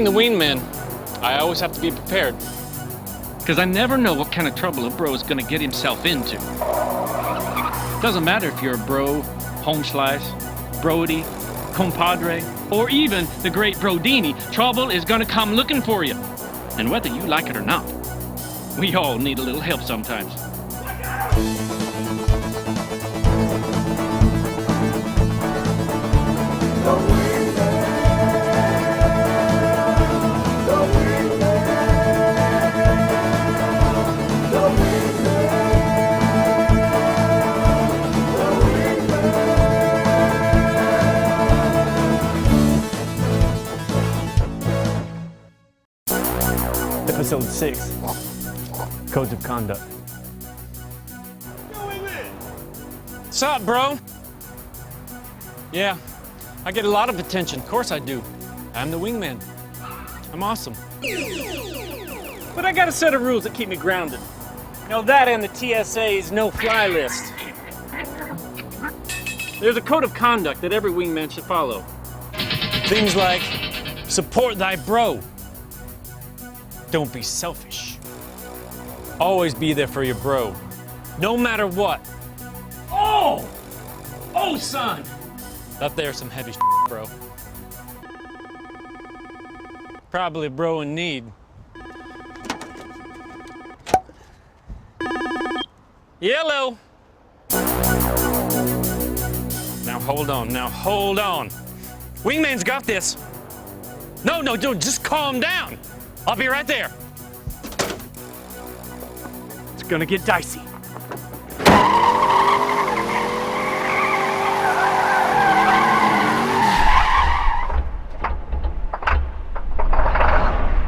Being the wingman, I always have to be prepared. Because I never know what kind of trouble a bro is gonna get himself into. Doesn't matter if you're a bro, home slice, brody, compadre, or even the great Brodini, trouble is gonna come looking for you. And whether you like it or not, we all need a little help sometimes. Episode 6, Codes of Conduct. What's up, bro? Yeah, I get a lot of attention. Of course I do. I'm the wingman. I'm awesome. But I got a set of rules that keep me grounded. You know, that and the TSA's no-fly list. There's a code of conduct that every wingman should follow. Things like, support thy bro. Don't be selfish. Always be there for your bro, no matter what. Oh! Oh, son! That there's some heavy shit, bro. Probably a bro in need. Yellow! Now hold on. Wingman's got this. No, dude, just calm down. I'll be right there. It's gonna get dicey. What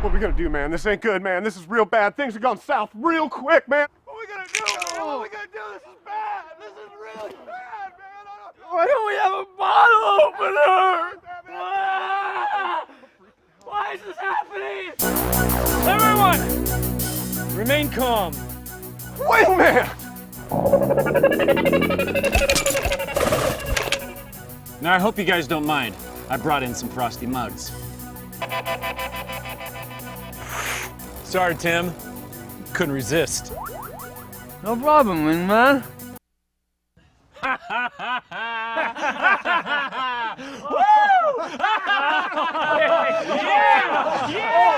are we gonna do, man? This ain't good, man. This is real bad. Things have gone south real quick, man. What are we gonna do, man? What are we gonna do? This is bad. This is really bad, man. Why don't we have a bottle opener? Why is this happening? Everyone, remain calm. Wingman! Now, I hope you guys don't mind. I brought in some frosty mugs. Sorry, Tim. Couldn't resist. No problem, wingman. Yeah!